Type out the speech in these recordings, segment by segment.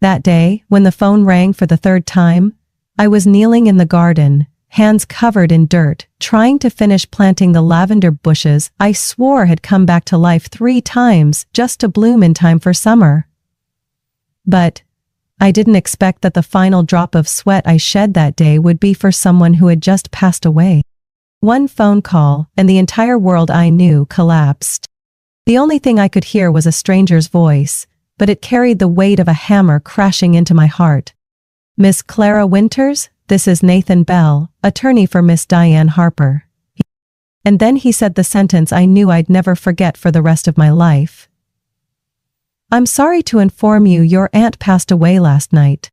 That day, when the phone rang for the third time, I was kneeling in the garden, hands covered in dirt, trying to finish planting the lavender bushes I swore had come back to life 3 times just to bloom in time for summer. But I didn't expect that the final drop of sweat I shed that day would be for someone who had just passed away. One phone call, and the entire world I knew collapsed. The only thing I could hear was a stranger's voice, but it carried the weight of a hammer crashing into my heart. "Miss Clara Winters, this is Nathan Bell, attorney for Miss Diane Harper." And then he said the sentence I knew I'd never forget for the rest of my life. "I'm sorry to inform you your aunt passed away last night."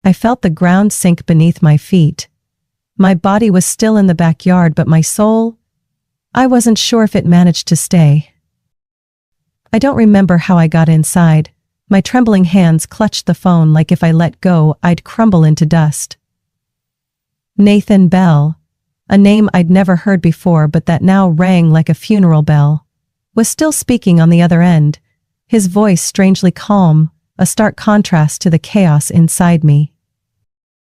I felt the ground sink beneath my feet. My body was still in the backyard, but my soul, I wasn't sure if it managed to stay. I don't remember how I got inside. My trembling hands clutched the phone like if I let go, I'd crumble into dust. Nathan Bell, a name I'd never heard before but that now rang like a funeral bell, was still speaking on the other end, his voice strangely calm, a stark contrast to the chaos inside me.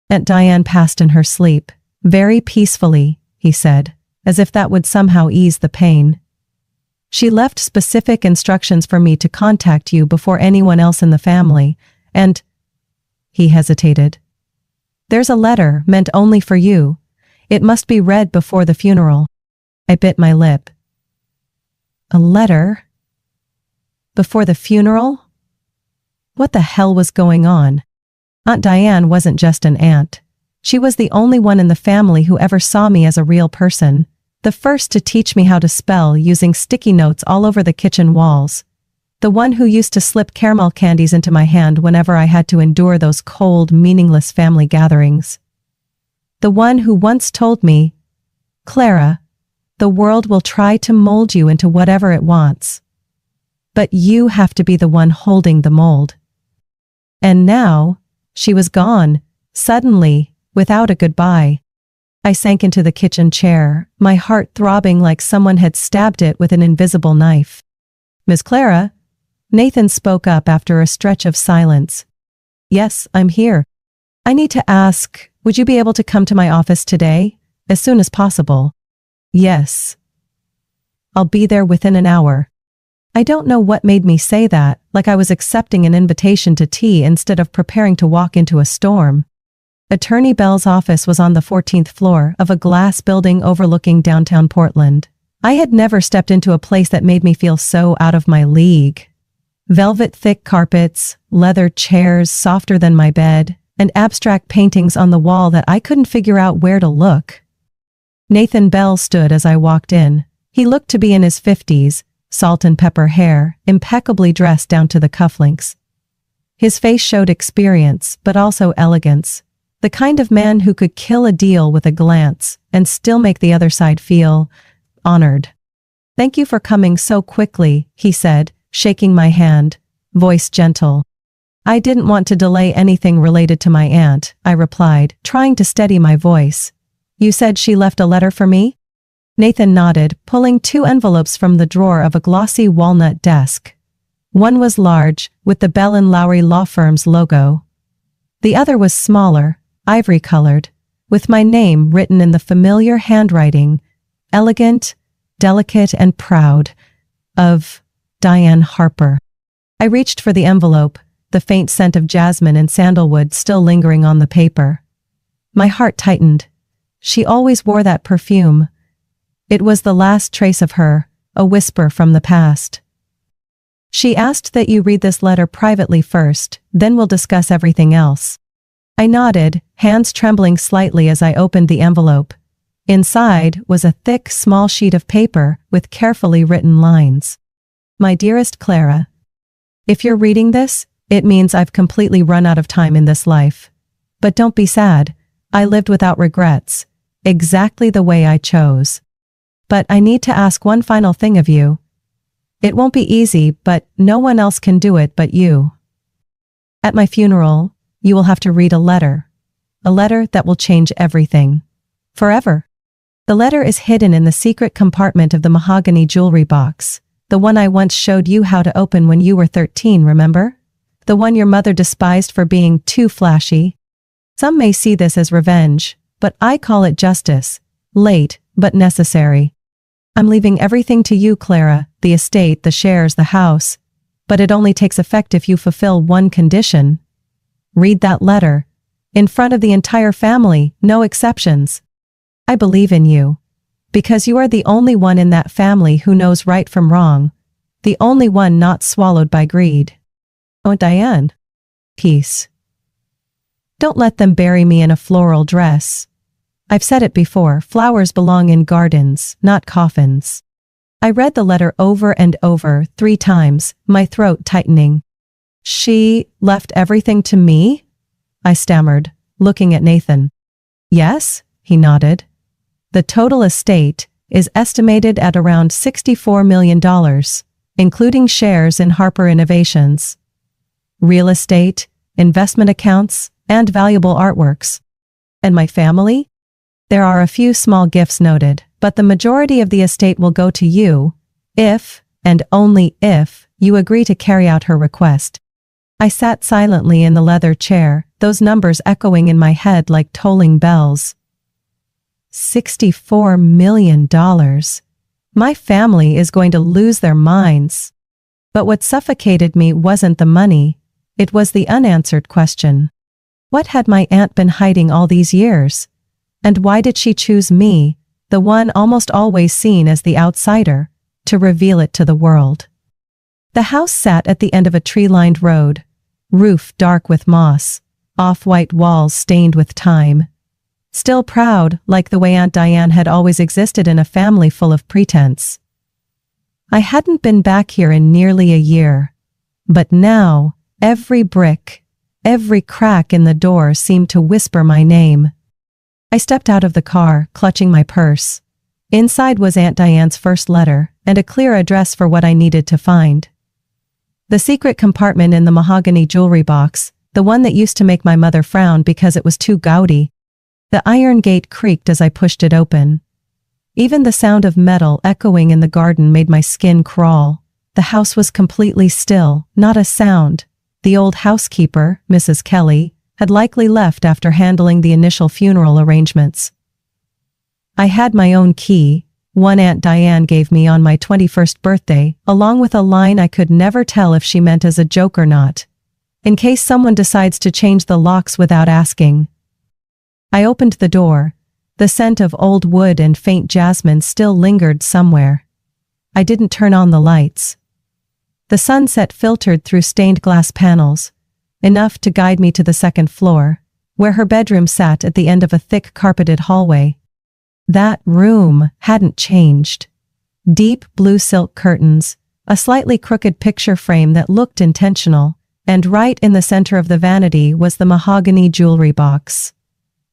"Aunt Diane passed in her sleep, very peacefully," he said, as if that would somehow ease the pain. "She left specific instructions for me to contact you before anyone else in the family, and—" He hesitated. "There's a letter meant only for you. It must be read before the funeral." I bit my lip. A letter? Before the funeral? What the hell was going on? Aunt Diane wasn't just an aunt. She was the only one in the family who ever saw me as a real person, the first to teach me how to spell using sticky notes all over the kitchen walls, the one who used to slip caramel candies into my hand whenever I had to endure those cold, meaningless family gatherings. The one who once told me, "Clara, the world will try to mold you into whatever it wants, but you have to be the one holding the mold." And now, she was gone, suddenly, without a goodbye. I sank into the kitchen chair, my heart throbbing like someone had stabbed it with an invisible knife. "Miss Clara?" Nathan spoke up after a stretch of silence. "Yes, I'm here. I need to ask, would you be able to come to my office today, as soon as possible?" "Yes. I'll be there within an hour." I don't know what made me say that, like I was accepting an invitation to tea instead of preparing to walk into a storm. Attorney Bell's office was on the 14th floor of a glass building overlooking downtown Portland. I had never stepped into a place that made me feel so out of my league. Velvet thick carpets, leather chairs softer than my bed, and abstract paintings on the wall that I couldn't figure out where to look. Nathan Bell stood as I walked in. He looked to be in his 50s, salt and pepper hair, impeccably dressed down to the cufflinks. His face showed experience, but also elegance. The kind of man who could kill a deal with a glance and still make the other side feel honored. "Thank you for coming so quickly," he said, shaking my hand, voice gentle. "I didn't want to delay anything related to my aunt," I replied, trying to steady my voice. "You said she left a letter for me?" Nathan nodded, pulling 2 envelopes from the drawer of a glossy walnut desk. One was large, with the Bell & Lowry Law Firm's logo. The other was smaller, ivory-colored, with my name written in the familiar handwriting, elegant, delicate and proud, of Diane Harper. I reached for the envelope, the faint scent of jasmine and sandalwood still lingering on the paper. My heart tightened. She always wore that perfume. It was the last trace of her, a whisper from the past. "She asked that you read this letter privately first, then we'll discuss everything else." I nodded, hands trembling slightly as I opened the envelope. Inside was a thick, small sheet of paper with carefully written lines. "My dearest Clara, if you're reading this, it means I've completely run out of time in this life. But don't be sad. I lived without regrets, exactly the way I chose. But I need to ask one final thing of you. It won't be easy, but no one else can do it but you. At my funeral, you will have to read a letter that will change everything. Forever." The letter is hidden in the secret compartment of the mahogany jewelry box, the one I once showed you how to open when you were 13, remember? The one your mother despised for being too flashy. Some may see this as revenge, but I call it justice. Late, but necessary. I'm leaving everything to you, Clara, the estate, the shares, the house. But it only takes effect if you fulfill one condition. Read that letter. In front of the entire family, no exceptions. I believe in you. Because you are the only one in that family who knows right from wrong. The only one not swallowed by greed. Oh, Diane. Peace. Don't let them bury me in a floral dress. I've said it before, flowers belong in gardens, not coffins. I read the letter over and over, 3 times, my throat tightening. She left everything to me? I stammered, looking at Nathan. Yes, he nodded. The total estate is estimated at around $64 million, including shares in Harper Innovations, real estate, investment accounts, and valuable artworks. And my family? There are a few small gifts noted, but the majority of the estate will go to you, if, and only if, you agree to carry out her request. I sat silently in the leather chair, those numbers echoing in my head like tolling bells. $64 million. My family is going to lose their minds. But what suffocated me wasn't the money, it was the unanswered question. What had my aunt been hiding all these years? And why did she choose me, the one almost always seen as the outsider, to reveal it to the world? The house sat at the end of a tree-lined road, roof dark with moss, off-white walls stained with time. Still proud, like the way Aunt Diane had always existed in a family full of pretense. I hadn't been back here in nearly a year. But now, every brick, every crack in the door seemed to whisper my name. I stepped out of the car, clutching my purse. Inside was Aunt Diane's first letter, and a clear address for what I needed to find. The secret compartment in the mahogany jewelry box, the one that used to make my mother frown because it was too gaudy. The iron gate creaked as I pushed it open. Even the sound of metal echoing in the garden made my skin crawl. The house was completely still, not a sound. The old housekeeper, Mrs. Kelly, had likely left after handling the initial funeral arrangements. I had my own key, one Aunt Diane gave me on my 21st birthday, along with a line I could never tell if she meant as a joke or not. In case someone decides to change the locks without asking. I opened the door. The scent of old wood and faint jasmine still lingered somewhere. I didn't turn on the lights. The sunset filtered through stained glass panels, enough to guide me to the second floor, where her bedroom sat at the end of a thick carpeted hallway. That room hadn't changed. Deep blue silk curtains, a slightly crooked picture frame that looked intentional, and right in the center of the vanity was the mahogany jewelry box.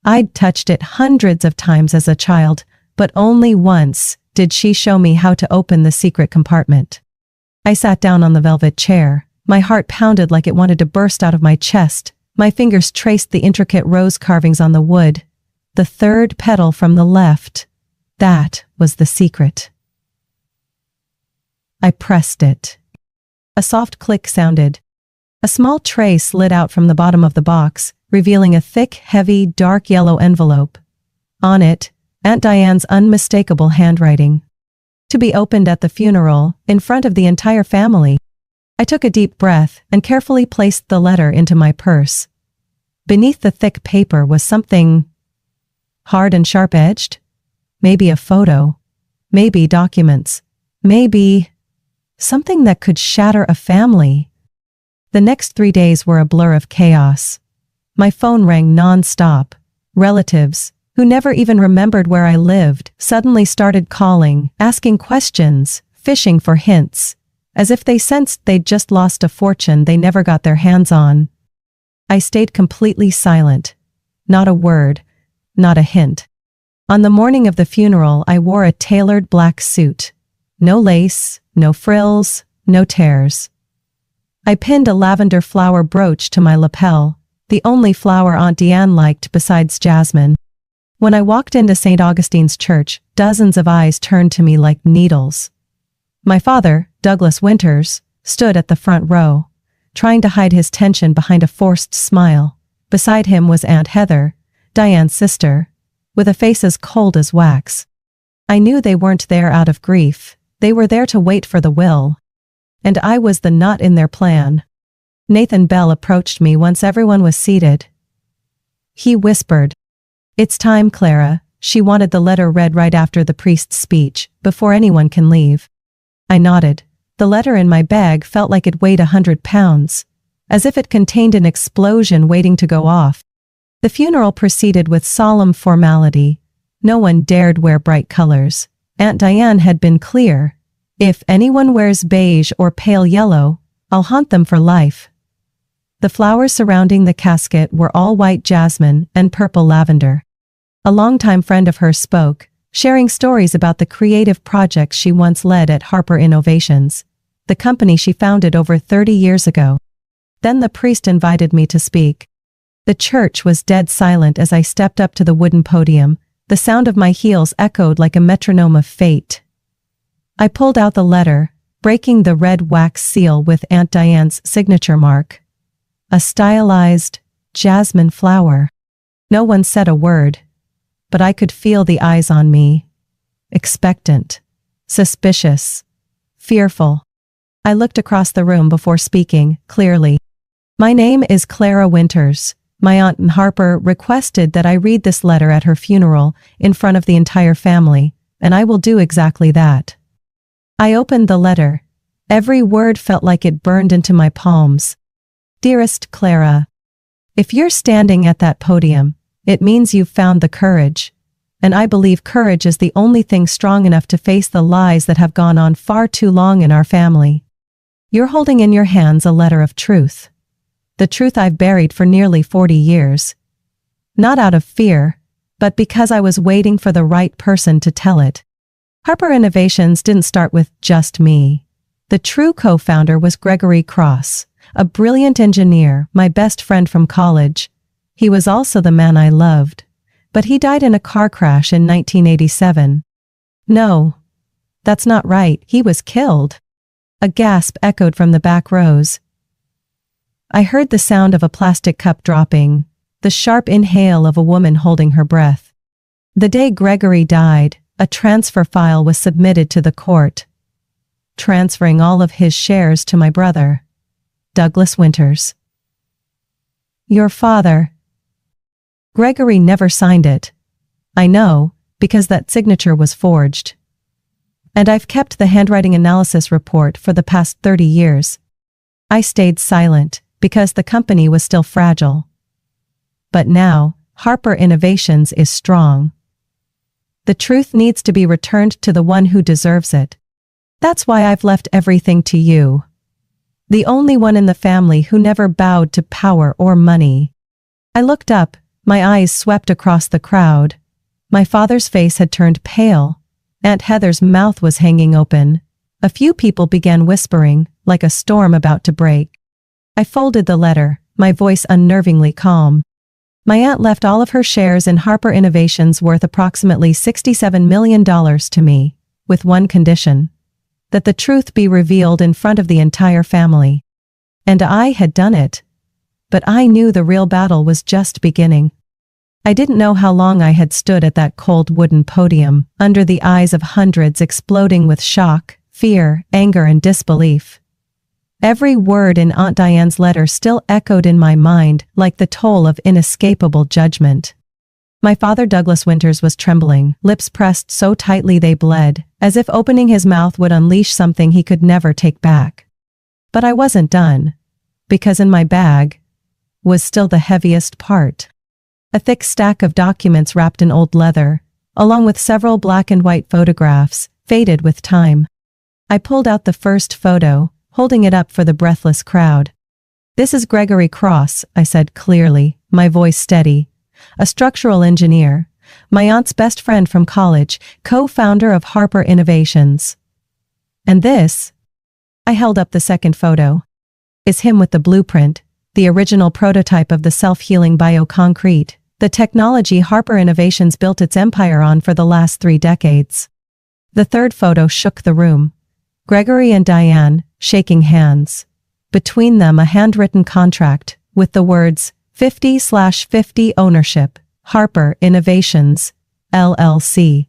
I'd touched it hundreds of times as a child, but only once did she show me how to open the secret compartment. I sat down on the velvet chair. My heart pounded like it wanted to burst out of my chest. My fingers traced the intricate rose carvings on the wood. The third petal from the left. That was the secret. I pressed it. A soft click sounded. A small tray slid out from the bottom of the box, revealing a thick, heavy, dark yellow envelope. On it, Aunt Diane's unmistakable handwriting. To be opened at the funeral, in front of the entire family. I took a deep breath and carefully placed the letter into my purse. Beneath the thick paper was something hard and sharp-edged. Maybe a photo. Maybe documents. Maybe something that could shatter a family. The next 3 days were a blur of chaos. My phone rang non-stop. Relatives, who never even remembered where I lived, suddenly started calling, asking questions, fishing for hints, as if they sensed they'd just lost a fortune they never got their hands on. I stayed completely silent. Not a word, not a hint. On the morning of the funeral, I wore a tailored black suit. No lace, no frills, no tears. I pinned a lavender flower brooch to my lapel, the only flower Aunt Diane liked besides jasmine. When I walked into St. Augustine's Church, dozens of eyes turned to me like needles. My father, Douglas Winters, stood at the front row. trying to hide his tension behind a forced smile. Beside him was Aunt Heather, Diane's sister, with a face as cold as wax. I knew they weren't there out of grief. They were there to wait for the will. And I was the knot in their plan. Nathan Bell approached me once everyone was seated. He whispered, "It's time, Clara." She wanted the letter read right after the priest's speech, before anyone can leave. I nodded. The letter in my bag felt like it weighed 100 pounds, as if it contained an explosion waiting to go off. The funeral proceeded with solemn formality. No one dared wear bright colors. Aunt Diane had been clear. If anyone wears beige or pale yellow, I'll haunt them for life. The flowers surrounding the casket were all white jasmine and purple lavender. A longtime friend of hers spoke, sharing stories about the creative projects she once led at Harper Innovations, the company she founded over 30 years ago. Then the priest invited me to speak. The church was dead silent as I stepped up to the wooden podium. The sound of my heels echoed like a metronome of fate. I pulled out the letter, breaking the red wax seal with Aunt Diane's signature mark. A stylized jasmine flower. No one said a word, but I could feel the eyes on me. Expectant, suspicious, fearful. I looked across the room before speaking, clearly. "My name is Clara Winters. My aunt Harper requested that I read this letter at her funeral in front of the entire family, and I will do exactly that." I opened the letter. Every word felt like it burned into my palms. "Dearest Clara, if you're standing at that podium, it means you've found the courage. And I believe courage is the only thing strong enough to face the lies that have gone on far too long in our family. You're holding in your hands a letter of truth. The truth I've buried for nearly 40 years. Not out of fear, but because I was waiting for the right person to tell it. Harper Innovations didn't start with just me. The true co-founder was Gregory Cross, a brilliant engineer, my best friend from college. He was also the man I loved, but he died in a car crash in 1987. "No, that's not right, he was killed." A gasp echoed from the back rows. I heard the sound of a plastic cup dropping, the sharp inhale of a woman holding her breath. The day Gregory died, a transfer file was submitted to the court, transferring all of his shares to my brother, Douglas Winters. "Your father." Gregory never signed it. I know, because that signature was forged. And I've kept the handwriting analysis report for the past 30 years. I stayed silent, because the company was still fragile. But now, Harper Innovations is strong. The truth needs to be returned to the one who deserves it. That's why I've left everything to you. The only one in the family who never bowed to power or money. I looked up, my eyes swept across the crowd. My father's face had turned pale. Aunt Heather's mouth was hanging open. A few people began whispering, like a storm about to break. I folded the letter, my voice unnervingly calm. My aunt left all of her shares in Harper Innovations worth approximately $67 million to me, with one condition: that the truth be revealed in front of the entire family. And I had done it. But I knew the real battle was just beginning. I didn't know how long I had stood at that cold wooden podium, under the eyes of hundreds exploding with shock, fear, anger, and disbelief. Every word in Aunt Diane's letter still echoed in my mind like the toll of inescapable judgment. My father Douglas Winters was trembling, lips pressed so tightly they bled, as if opening his mouth would unleash something he could never take back. But I wasn't done, because in my bag was still the heaviest part. A thick stack of documents wrapped in old leather, along with several black and white photographs, faded with time. I pulled out the first photo, holding it up for the breathless crowd. "This is Gregory Cross," I said clearly, my voice steady. "A structural engineer, my aunt's best friend from college, co-founder of Harper Innovations. And this," I held up the second photo, "is him with the blueprint, the original prototype of the self-healing bioconcrete, the technology Harper Innovations built its empire on for the last 3 decades. The third photo shook the room. Gregory and Diane, shaking hands. between them a handwritten contract with the words 50/50 ownership, Harper Innovations, LLC.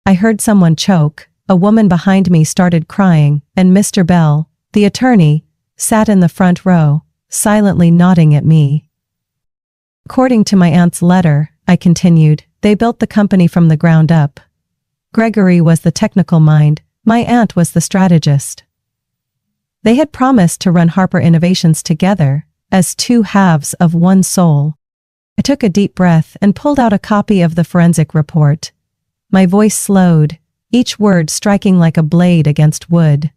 I heard someone choke, a woman behind me started crying, and Mr. Bell, the attorney, sat in the front row, silently nodding at me. According to my aunt's letter, I continued, they built the company from the ground up. Gregory was the technical mind, my aunt was the strategist. They had promised to run Harper Innovations together, as two halves of one soul. I took a deep breath and pulled out a copy of the forensic report. My voice slowed, each word striking like a blade against wood.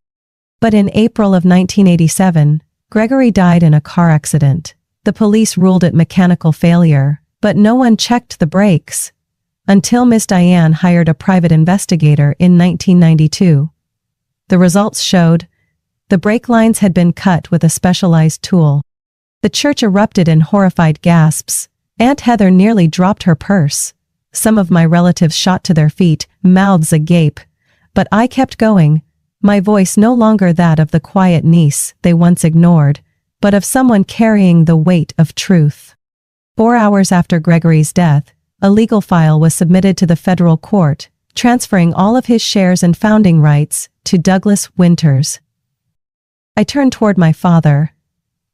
But in April of 1987, Gregory died in a car accident. The police ruled it mechanical failure, but no one checked the brakes. Until Miss Diane hired a private investigator in 1992. The results showed the brake lines had been cut with a specialized tool. The church erupted in horrified gasps. Aunt Heather nearly dropped her purse. Some of my relatives shot to their feet, mouths agape. But I kept going, my voice no longer that of the quiet niece they once ignored, but of someone carrying the weight of truth. 4 hours after Gregory's death, a legal file was submitted to the federal court, transferring all of his shares and founding rights to Douglas Winters. I turned toward my father.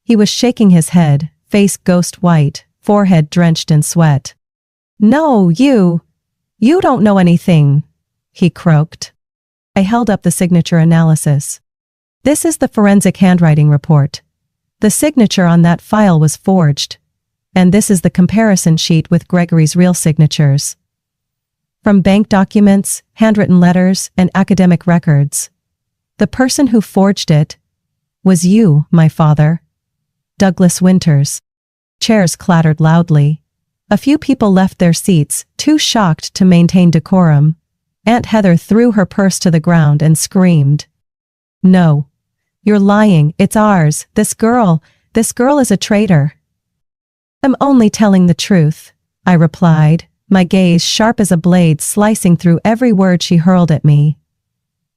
He was shaking his head, face ghost white, forehead drenched in sweat. "No, you don't know anything," he croaked. I held up the signature analysis. "This is the forensic handwriting report. The signature on that file was forged. And this is the comparison sheet with Gregory's real signatures. From bank documents, handwritten letters, and academic records. The person who forged it was you, my father. Douglas Winters." Chairs clattered loudly. A few people left their seats, too shocked to maintain decorum. Aunt Heather threw her purse to the ground and screamed. "No. You're lying, it's ours. This girl is a traitor." "I'm only telling the truth," I replied, my gaze sharp as a blade slicing through every word she hurled at me.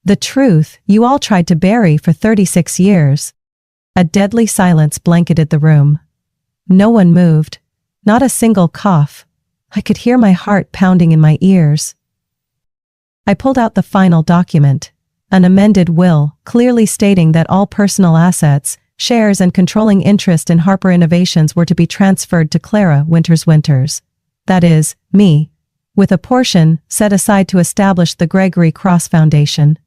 "The truth you all tried to bury for 36 years. A deadly silence blanketed the room. No one moved, not a single cough. I could hear my heart pounding in my ears. I pulled out the final document, an amended will, clearly stating that all personal assets, shares and controlling interest in Harper Innovations were to be transferred to Clara Winters, that is, me, with a portion set aside to establish the Gregory Cross Foundation,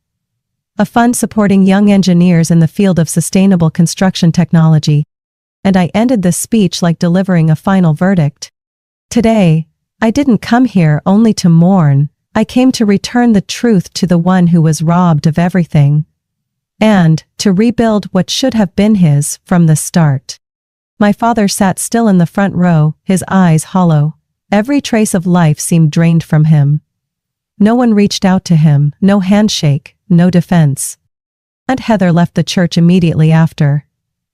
a fund supporting young engineers in the field of sustainable construction technology. And I ended the speech like delivering a final verdict. Today, I didn't come here only to mourn, I came to return the truth to the one who was robbed of everything. And to rebuild what should have been his from the start. My father sat still in the front row, his eyes hollow. Every trace of life seemed drained from him. No one reached out to him, no handshake, no defense. Aunt Heather left the church immediately after.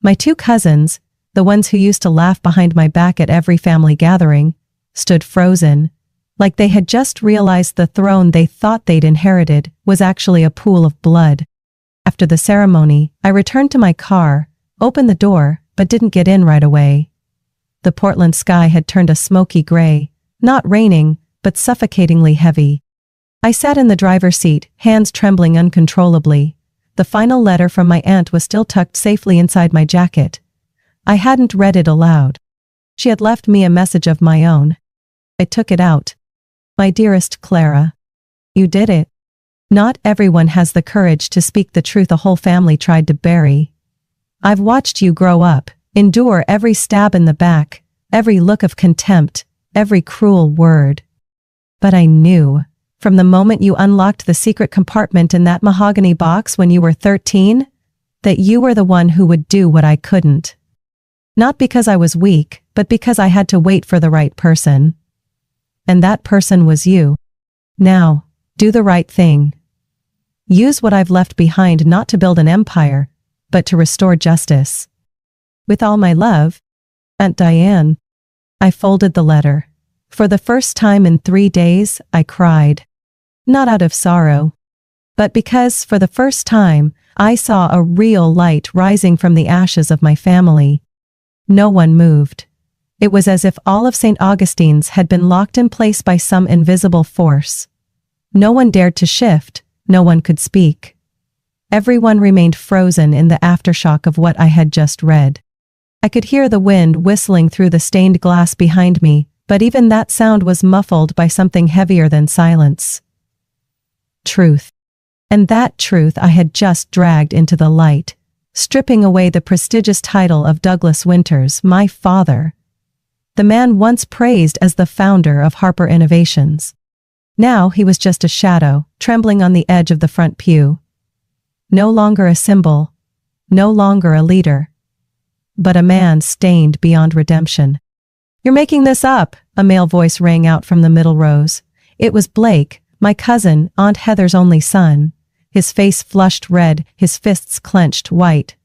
My two cousins, the ones who used to laugh behind my back at every family gathering, stood frozen, like they had just realized the throne they thought they'd inherited was actually a pool of blood. After the ceremony, I returned to my car, opened the door, but didn't get in right away. The Portland sky had turned a smoky gray, not raining, but suffocatingly heavy. I sat in the driver's seat, hands trembling uncontrollably. The final letter from my aunt was still tucked safely inside my jacket. I hadn't read it aloud. She had left me a message of my own. I took it out. "My dearest Clara, you did it. Not everyone has the courage to speak the truth a whole family tried to bury. I've watched you grow up, endure every stab in the back, every look of contempt, every cruel word. But I knew, from the moment you unlocked the secret compartment in that mahogany box when you were 13, that you were the one who would do what I couldn't. Not because I was weak, but because I had to wait for the right person. And that person was you. Now, do the right thing. Use what I've left behind not to build an empire, but to restore justice. With all my love, Aunt Diane." I folded the letter. For the first time in 3 days, I cried. Not out of sorrow, but because, for the first time, I saw a real light rising from the ashes of my family. No one moved. It was as if all of St. Augustine's had been locked in place by some invisible force. No one dared to shift, no one could speak. Everyone remained frozen in the aftershock of what I had just read. I could hear the wind whistling through the stained glass behind me, but even that sound was muffled by something heavier than silence. Truth. And that truth I had just dragged into the light, stripping away the prestigious title of Douglas Winters, my father. The man once praised as the founder of Harper Innovations. Now he was just a shadow, trembling on the edge of the front pew. No longer a symbol, no longer a leader, but a man stained beyond redemption. "You're making this up," a male voice rang out from the middle rows. It was Blake, my cousin, Aunt Heather's only son. His face flushed red, his fists clenched white.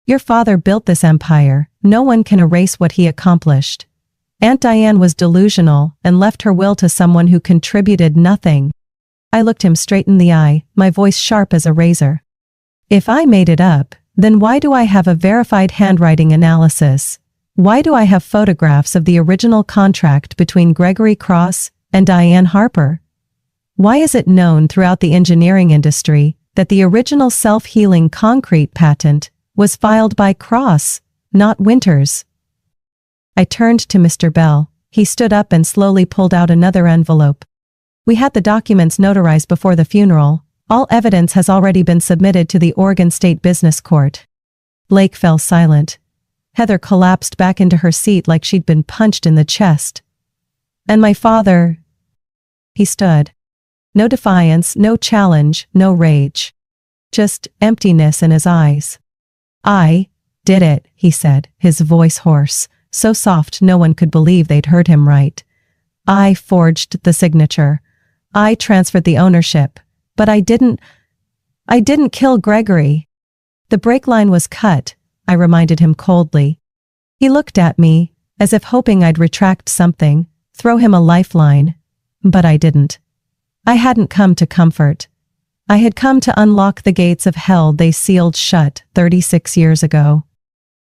"Your father built this empire. No one can erase what he accomplished. Aunt Diane was delusional and left her will to someone who contributed nothing." I looked him straight in the eye, my voice sharp as a razor. "If I made it up, then why do I have a verified handwriting analysis? Why do I have photographs of the original contract between Gregory Cross and Diane Harper? Why is it known throughout the engineering industry that the original self-healing concrete patent was filed by Cross, not Winters?" I turned to Mr. Bell. He stood up and slowly pulled out another envelope. "We had the documents notarized before the funeral. All evidence has already been submitted to the Oregon State Business Court." Blake fell silent. Heather collapsed back into her seat like she'd been punched in the chest. "And my father?" He stood. No defiance, no challenge, no rage. Just emptiness in his eyes. "I did it," he said, his voice hoarse, so soft no one could believe they'd heard him right. "I forged the signature. I transferred the ownership. But I didn't kill Gregory." "The brake line was cut," I reminded him coldly. He looked at me, as if hoping I'd retract something, throw him a lifeline. But I didn't. I hadn't come to comfort. I had come to unlock the gates of hell they sealed shut 36 years ago.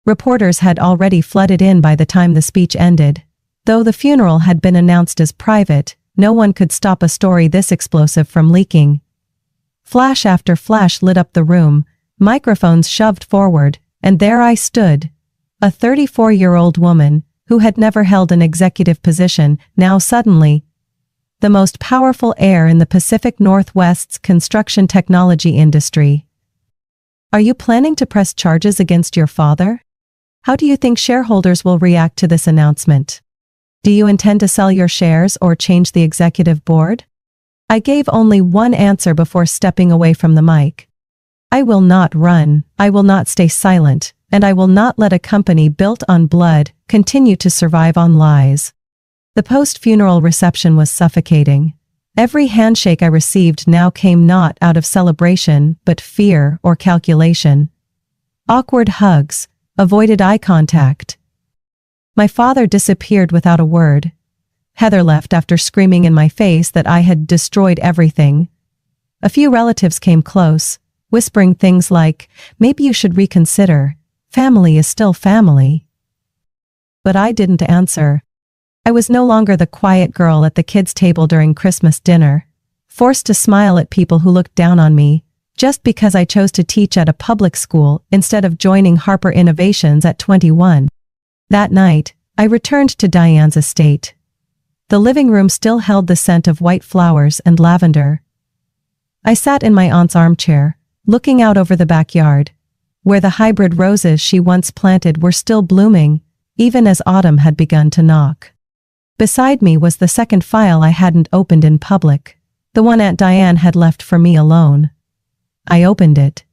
Reporters had already flooded in by the time the speech ended. Though the funeral had been announced as private, no one could stop a story this explosive from leaking. Flash after flash lit up the room, microphones shoved forward, and there I stood. A 34-year-old woman, who had never held an executive position, now suddenly the most powerful heir in the Pacific Northwest's construction technology industry. "Are you planning to press charges against your father? How do you think shareholders will react to this announcement? Do you intend to sell your shares or change the executive board?" I gave only one answer before stepping away from the mic. "I will not run, I will not stay silent, and I will not let a company built on blood continue to survive on lies." The post-funeral reception was suffocating. Every handshake I received now came not out of celebration, but fear or calculation. Awkward hugs, avoided eye contact. My father disappeared without a word. Heather left after screaming in my face that I had destroyed everything. A few relatives came close, whispering things like, "Maybe you should reconsider. Family is still family." But I didn't answer. I was no longer the quiet girl at the kids' table during Christmas dinner, forced to smile at people who looked down on me, just because I chose to teach at a public school instead of joining Harper Innovations at 21. That night, I returned to Diane's estate. The living room still held the scent of white flowers and lavender. I sat in my aunt's armchair, looking out over the backyard, where the hybrid roses she once planted were still blooming, even as autumn had begun to knock. Beside me was the second file I hadn't opened in public, the one Aunt Diane had left for me alone. I opened it.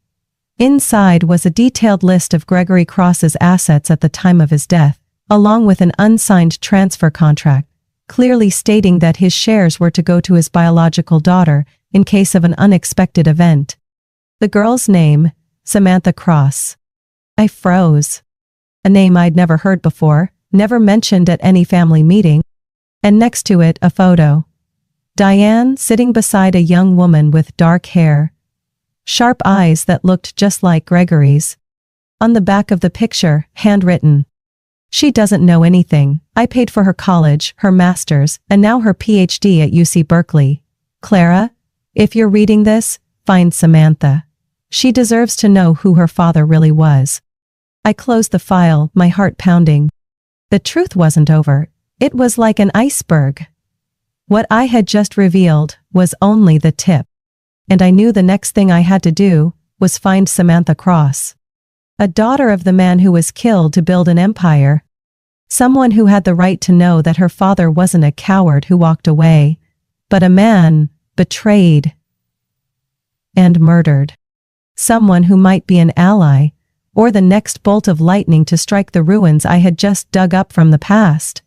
Inside was a detailed list of Gregory Cross's assets at the time of his death, along with an unsigned transfer contract, clearly stating that his shares were to go to his biological daughter in case of an unexpected event. The girl's name, Samantha Cross. I froze. A name I'd never heard before, never mentioned at any family meeting. And next to it, a photo. Diane sitting beside a young woman with dark hair. sharp eyes that looked just like Gregory's. On the back of the picture, handwritten. She doesn't know anything. I paid for her college, her master's, and now her PhD at UC Berkeley. Clara, if you're reading this, find Samantha. She deserves to know who her father really was. I closed the file, my heart pounding. The truth wasn't over. It was like an iceberg. What I had just revealed was only the tip. And I knew the next thing I had to do was find Samantha Cross. A daughter of the man who was killed to build an empire. Someone who had the right to know that her father wasn't a coward who walked away, but a man betrayed and murdered. Someone who might be an ally, or the next bolt of lightning to strike the ruins I had just dug up from the past.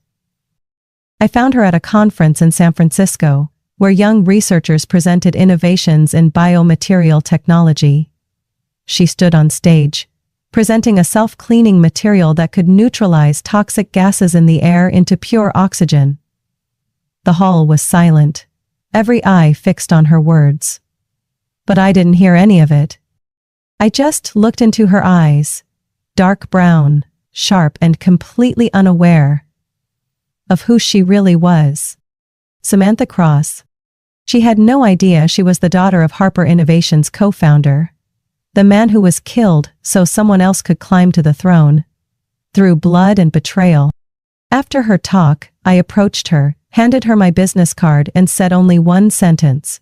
I found her at a conference in San Francisco, where young researchers presented innovations in biomaterial technology. She stood on stage, presenting a self-cleaning material that could neutralize toxic gases in the air into pure oxygen. The hall was silent, every eye fixed on her words. But I didn't hear any of it. I just looked into her eyes, dark brown, sharp and completely unaware of who she really was. Samantha Cross. She had no idea she was the daughter of Harper Innovations' co-founder, the man who was killed so someone else could climb to the throne, through blood and betrayal. After her talk, I approached her, handed her my business card and said only one sentence.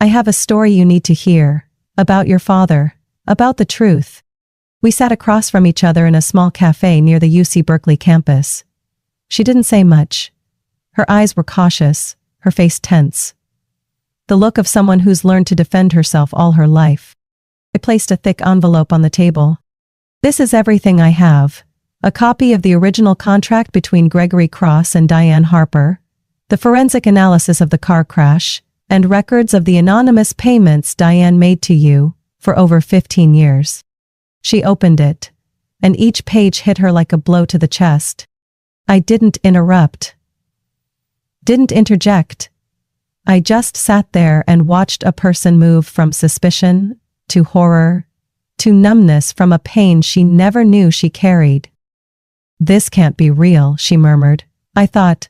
I have a story you need to hear, about your father, about the truth. We sat across from each other in a small cafe near the UC Berkeley campus. She didn't say much. Her eyes were cautious, her face tense. The look of someone who's learned to defend herself all her life. I placed a thick envelope on the table. This is everything I have. A copy of the original contract between Gregory Cross and Diane Harper, the forensic analysis of the car crash, and records of the anonymous payments Diane made to you for over 15 years. She opened it, and each page hit her like a blow to the chest. I didn't interrupt. Didn't interject. I just sat there and watched a person move from suspicion to horror to numbness from a pain she never knew she carried. This can't be real, she murmured. I thought,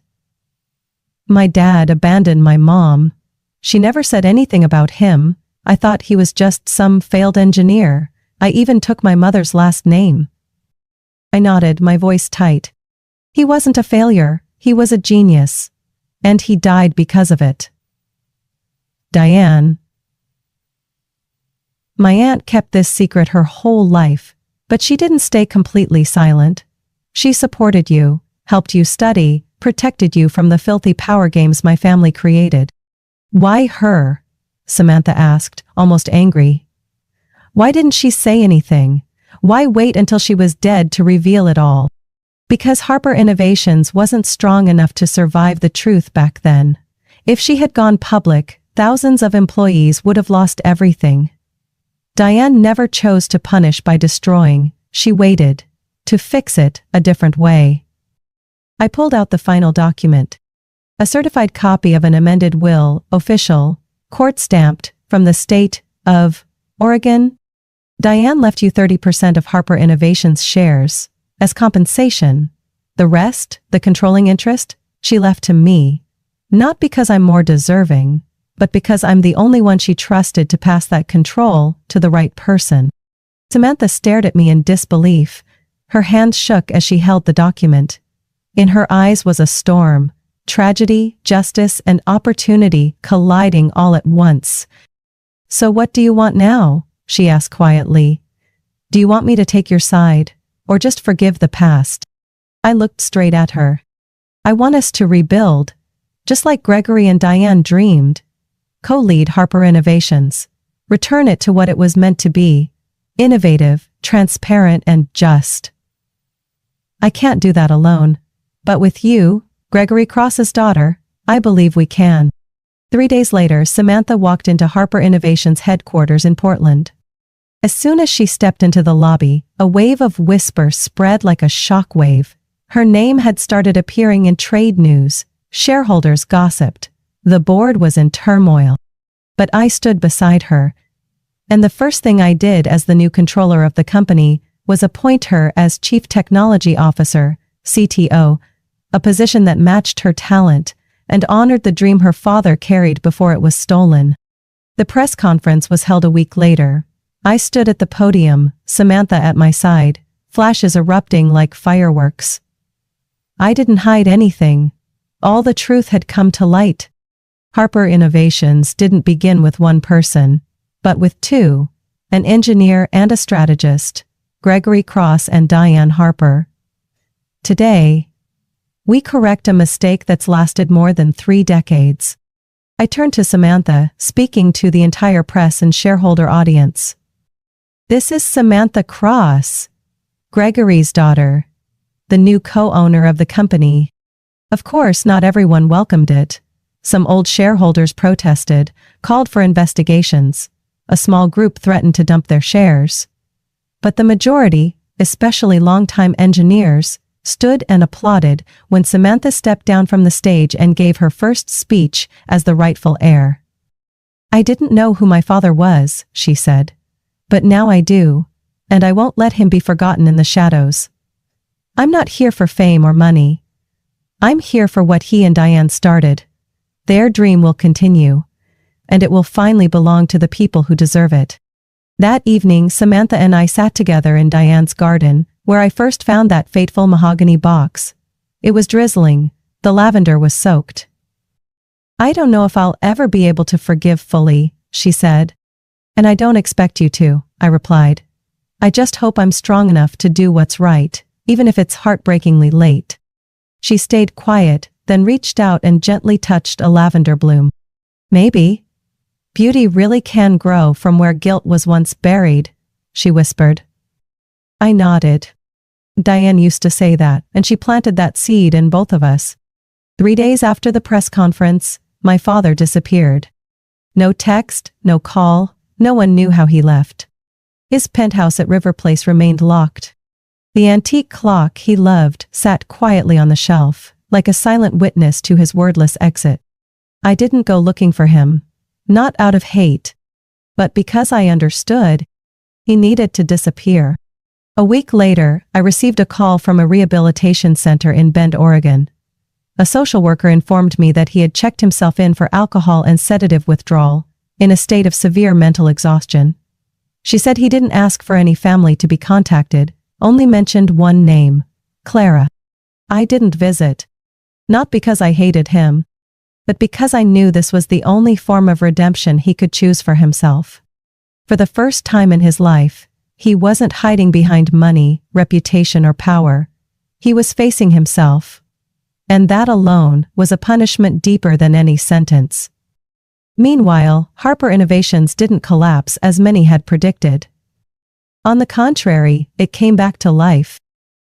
my dad abandoned my mom. She never said anything about him. I thought he was just some failed engineer. I even took my mother's last name. I nodded, my voice tight. He wasn't a failure. He was a genius. And he died because of it. Diane. My aunt kept this secret her whole life, but she didn't stay completely silent. She supported you, helped you study, protected you from the filthy power games my family created. Why her? Samantha asked, almost angry. Why didn't she say anything? Why wait until she was dead to reveal it all? Because Harper Innovations wasn't strong enough to survive the truth back then. If she had gone public, thousands of employees would have lost everything. Diane never chose to punish by destroying. She waited to fix it a different way. I pulled out the final document. A certified copy of an amended will, official, court-stamped, from the state of Oregon. Diane left you 30% of Harper Innovations shares as compensation. The rest, the controlling interest, she left to me. Not because I'm more deserving, but because I'm the only one she trusted to pass that control to the right person. Samantha stared at me in disbelief. Her hands shook as she held the document. In her eyes was a storm, tragedy, justice, and opportunity colliding all at once. So what do you want now? She asked quietly. Do you want me to take your side, or just forgive the past? I looked straight at her. I want us to rebuild, just like Gregory and Diane dreamed. Co-lead Harper Innovations. Return it to what it was meant to be. Innovative, transparent, and just. I can't do that alone. But with you, Gregory Cross's daughter, I believe we can. 3 days later, Samantha walked into Harper Innovations headquarters in Portland. As soon as she stepped into the lobby, a wave of whisper spread like a shock wave. Her name had started appearing in trade news. Shareholders gossiped. The board was in turmoil. But I stood beside her. And the first thing I did as the new controller of the company was appoint her as Chief Technology Officer, CTO, a position that matched her talent and honored the dream her father carried before it was stolen. The press conference was held a week later. I stood at the podium, Samantha at my side, flashes erupting like fireworks. I didn't hide anything. All the truth had come to light. Harper Innovations didn't begin with one person, but with two, an engineer and a strategist, Gregory Cross and Diane Harper. Today, we correct a mistake that's lasted more than 3 decades. I turned to Samantha, speaking to the entire press and shareholder audience. This is Samantha Cross, Gregory's daughter, the new co-owner of the company. Of course, not everyone welcomed it. Some old shareholders protested, called for investigations. A small group threatened to dump their shares. But the majority, especially longtime engineers, stood and applauded when Samantha stepped down from the stage and gave her first speech as the rightful heir. I didn't know who my father was, she said. But now I do, and I won't let him be forgotten in the shadows. I'm not here for fame or money. I'm here for what he and Diane started. Their dream will continue, and it will finally belong to the people who deserve it. That evening, Samantha and I sat together in Diane's garden, where I first found that fateful mahogany box. It was drizzling. The lavender was soaked. I don't know if I'll ever be able to forgive fully, she said. And I don't expect you to, I replied. I just hope I'm strong enough to do what's right, even if it's heartbreakingly late. She stayed quiet, then reached out and gently touched a lavender bloom. Maybe. Beauty really can grow from where guilt was once buried, she whispered. I nodded. Diane used to say that, and she planted that seed in both of us. 3 days after the press conference, my father disappeared. No text, no call, no one knew how he left. His penthouse at River Place remained locked. The antique clock he loved sat quietly on the shelf, like a silent witness to his wordless exit. I didn't go looking for him, not out of hate, but because I understood he needed to disappear. A week later, I received a call from a rehabilitation center in Bend, Oregon. A social worker informed me that he had checked himself in for alcohol and sedative withdrawal, in a state of severe mental exhaustion. She said he didn't ask for any family to be contacted, only mentioned one name, Clara. I didn't visit. Not because I hated him, but because I knew this was the only form of redemption he could choose for himself. For the first time in his life, he wasn't hiding behind money, reputation, or power. He was facing himself. And that alone was a punishment deeper than any sentence. Meanwhile, Harper Innovations didn't collapse as many had predicted. On the contrary, it came back to life.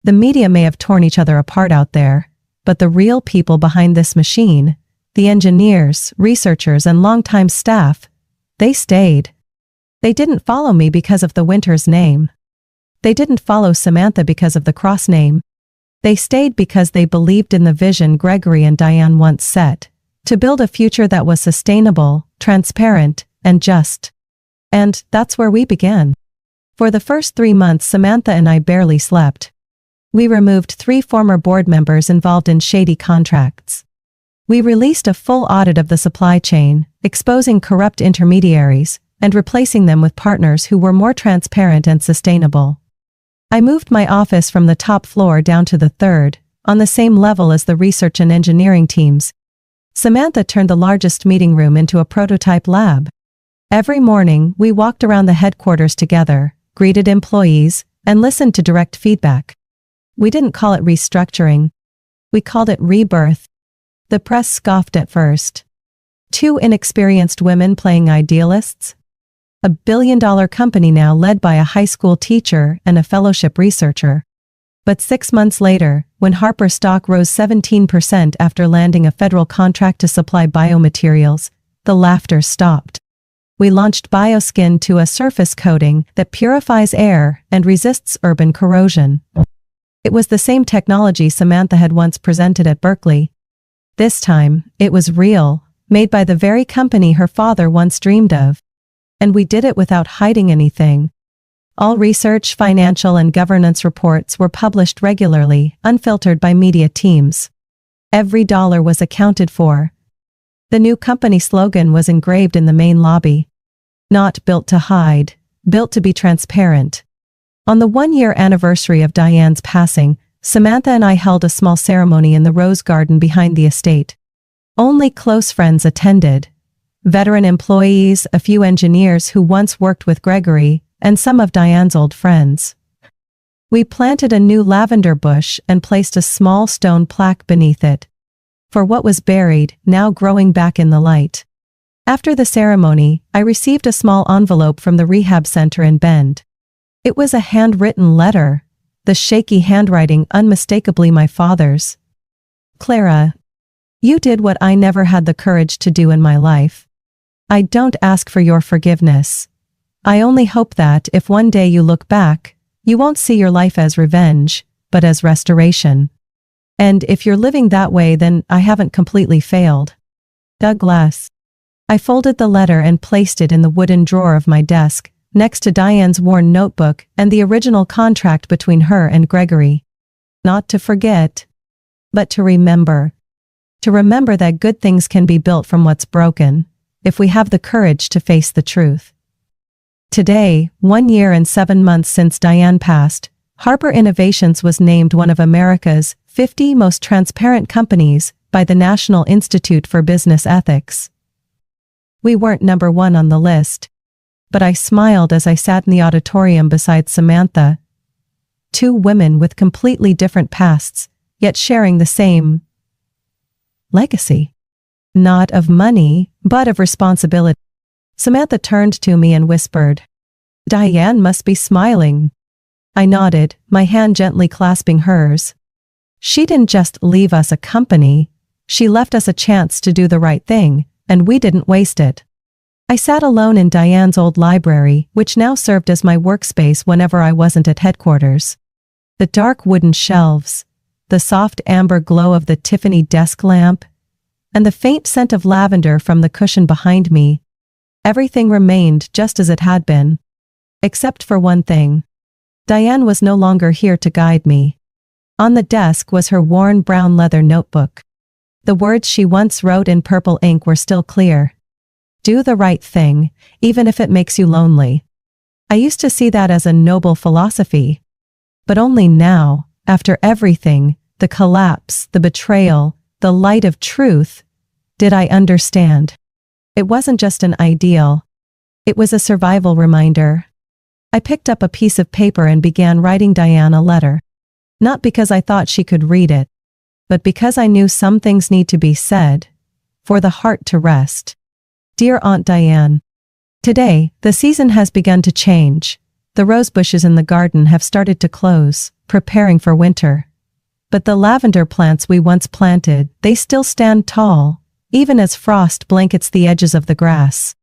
The media may have torn each other apart out there, but the real people behind this machine, the engineers, researchers, and longtime staff, they stayed. They didn't follow me because of the Winters name. They didn't follow Samantha because of the Cross name. They stayed because they believed in the vision Gregory and Diane once set, to build a future that was sustainable, transparent, and just. And that's where we began. For the first 3 months, Samantha and I barely slept. We removed 3 former board members involved in shady contracts. We released a full audit of the supply chain, exposing corrupt intermediaries, and replacing them with partners who were more transparent and sustainable. I moved my office from the top floor down to the 3rd, on the same level as the research and engineering teams. Samantha turned the largest meeting room into a prototype lab. Every morning, we walked around the headquarters together, greeted employees, and listened to direct feedback. We didn't call it restructuring. We called it rebirth. The press scoffed at first. 2 inexperienced women playing idealists? A billion-dollar company now led by a high school teacher and a fellowship researcher. But 6 months later, when Harper stock rose 17% after landing a federal contract to supply biomaterials, the laughter stopped. We launched BioSkin to a surface coating that purifies air and resists urban corrosion. It was the same technology Samantha had once presented at Berkeley. This time, it was real, made by the very company her father once dreamed of. And we did it without hiding anything. All research, financial, and governance reports were published regularly, unfiltered by media teams. Every dollar was accounted for. The new company slogan was engraved in the main lobby. Not built to hide, built to be transparent. On the one-year anniversary of Diane's passing, Samantha and I held a small ceremony in the rose garden behind the estate. Only close friends attended. Veteran employees, a few engineers who once worked with Gregory, and some of Diane's old friends. We planted a new lavender bush and placed a small stone plaque beneath it. For what was buried, now growing back in the light. After the ceremony, I received a small envelope from the rehab center in Bend. It was a handwritten letter, the shaky handwriting unmistakably my father's. Clara, you did what I never had the courage to do in my life. I don't ask for your forgiveness. I only hope that if one day you look back, you won't see your life as revenge, but as restoration. And if you're living that way, then I haven't completely failed. Douglas. I folded the letter and placed it in the wooden drawer of my desk, next to Diane's worn notebook and the original contract between her and Gregory. Not to forget, but to remember. To remember that good things can be built from what's broken, if we have the courage to face the truth. Today, 1 year and 7 months since Diane passed, Harper Innovations was named one of America's 50 most transparent companies by the National Institute for Business Ethics. We weren't number one on the list, but I smiled as I sat in the auditorium beside Samantha. Two women with completely different pasts, yet sharing the same legacy. Not of money, but of responsibility. Samantha turned to me and whispered, "Diane must be smiling." I nodded, my hand gently clasping hers. She didn't just leave us a company, she left us a chance to do the right thing, and we didn't waste it. I sat alone in Diane's old library, which now served as my workspace whenever I wasn't at headquarters. The dark wooden shelves, the soft amber glow of the Tiffany desk lamp, and the faint scent of lavender from the cushion behind me. Everything remained just as it had been. Except for one thing. Diane was no longer here to guide me. On the desk was her worn brown leather notebook. The words she once wrote in purple ink were still clear. Do the right thing, even if it makes you lonely. I used to see that as a noble philosophy. But only now, after everything, the collapse, the betrayal, the light of truth, did I understand. It wasn't just an ideal. It was a survival reminder. I picked up a piece of paper and began writing Diane a letter. Not because I thought she could read it, but because I knew some things need to be said, for the heart to rest. Dear Aunt Diane, today, the season has begun to change. The rose bushes in the garden have started to close, preparing for winter. But the lavender plants we once planted, they still stand tall, even as frost blankets the edges of the grass.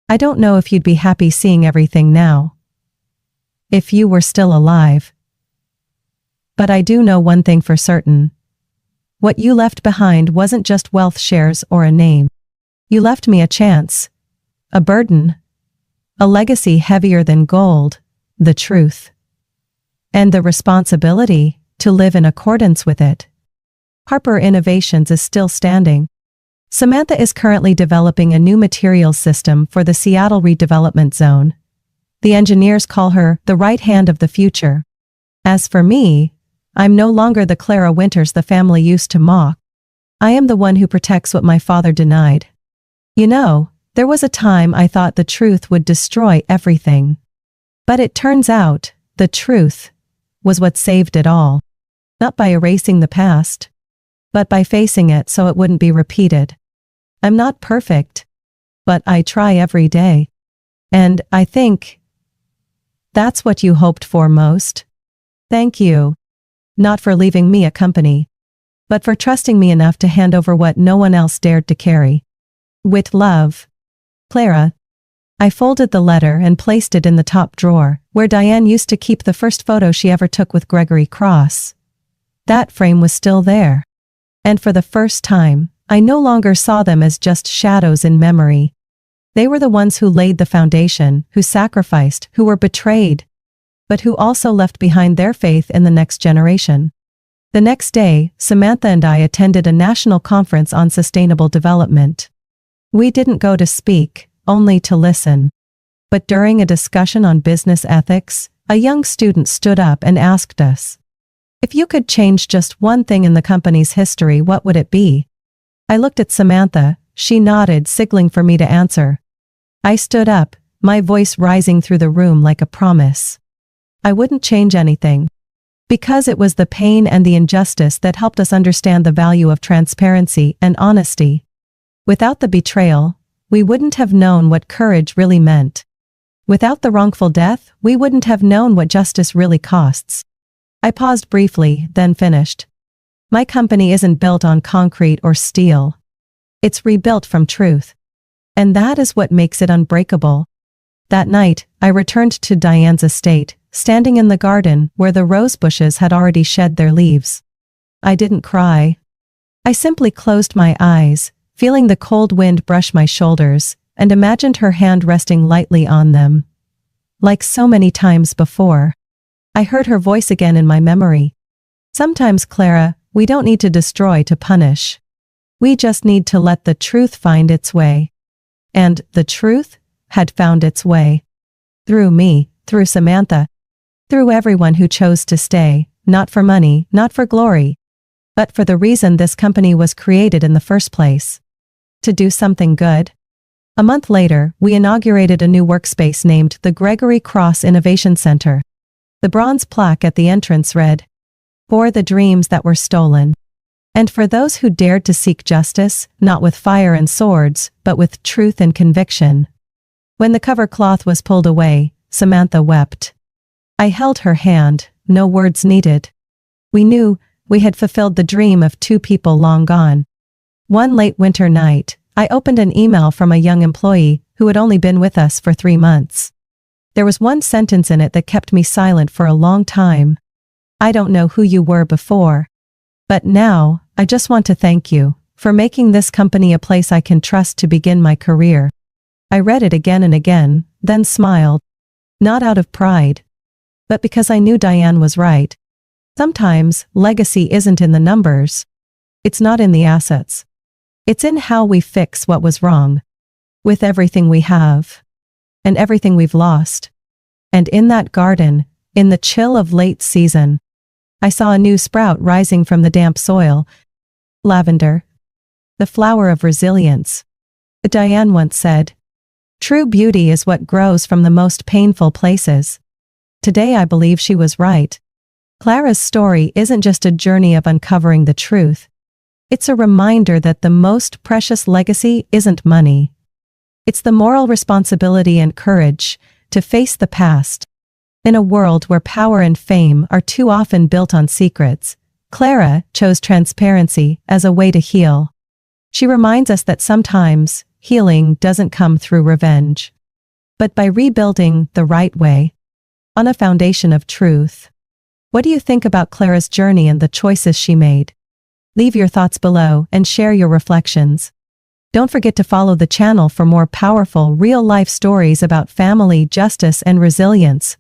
I don't know if you'd be happy seeing everything now. If you were still alive. But I do know one thing for certain. What you left behind wasn't just wealth shares or a name. You left me a chance. A burden. A legacy heavier than gold. The truth. And the responsibility to live in accordance with it. Harper Innovations is still standing. Samantha is currently developing a new materials system for the Seattle redevelopment zone. The engineers call her the right hand of the future. As for me, I'm no longer the Clara Winters the family used to mock. I am the one who protects what my father denied. You know, there was a time I thought the truth would destroy everything. But it turns out, the truth was what saved it all. Not by erasing the past, but by facing it so it wouldn't be repeated. I'm not perfect, but I try every day. And I think that's what you hoped for most. Thank you. Not for leaving me a company, but for trusting me enough to hand over what no one else dared to carry. With love, Clara. I folded the letter and placed it in the top drawer, where Diane used to keep the first photo she ever took with Gregory Cross. That frame was still there. And for the first time, I no longer saw them as just shadows in memory. They were the ones who laid the foundation, who sacrificed, who were betrayed, but who also left behind their faith in the next generation. The next day, Samantha and I attended a national conference on sustainable development. We didn't go to speak, only to listen. But during a discussion on business ethics, a young student stood up and asked us, "If you could change just one thing in the company's history, what would it be?" I looked at Samantha, she nodded, signaling for me to answer. I stood up, my voice rising through the room like a promise. I wouldn't change anything. Because it was the pain and the injustice that helped us understand the value of transparency and honesty. Without the betrayal, we wouldn't have known what courage really meant. Without the wrongful death, we wouldn't have known what justice really costs. I paused briefly, then finished. My company isn't built on concrete or steel. It's rebuilt from truth. And that is what makes it unbreakable. That night, I returned to Diane's estate, standing in the garden where the rose bushes had already shed their leaves. I didn't cry. I simply closed my eyes, feeling the cold wind brush my shoulders, and imagined her hand resting lightly on them. Like so many times before, I heard her voice again in my memory. "Sometimes, Clara, we don't need to destroy to punish. We just need to let the truth find its way." And the truth had found its way. Through me, through Samantha, through everyone who chose to stay, not for money, not for glory, but for the reason this company was created in the first place. To do something good. A month later, we inaugurated a new workspace named the Gregory Cross Innovation Center. The bronze plaque at the entrance read, "For the dreams that were stolen. And for those who dared to seek justice, not with fire and swords, but with truth and conviction." When the cover cloth was pulled away, Samantha wept. I held her hand, no words needed. We knew we had fulfilled the dream of two people long gone. One late winter night, I opened an email from a young employee who had only been with us for 3 months. There was one sentence in it that kept me silent for a long time. "I don't know who you were before, but now, I just want to thank you for making this company a place I can trust to begin my career." I read it again and again, then smiled. Not out of pride, but because I knew Diane was right. Sometimes, legacy isn't in the numbers. It's not in the assets. It's in how we fix what was wrong. With everything we have. And everything we've lost. And in that garden, in the chill of late season, I saw a new sprout rising from the damp soil. Lavender. The flower of resilience. Diane once said, "True beauty is what grows from the most painful places." Today I believe she was right. Clara's story isn't just a journey of uncovering the truth. It's a reminder that the most precious legacy isn't money. It's the moral responsibility and courage to face the past. In a world where power and fame are too often built on secrets, Clara chose transparency as a way to heal. She reminds us that sometimes healing doesn't come through revenge, but by rebuilding the right way, on a foundation of truth. What do you think about Clara's journey and the choices she made? Leave your thoughts below and share your reflections. Don't forget to follow the channel for more powerful real-life stories about family, justice, and resilience.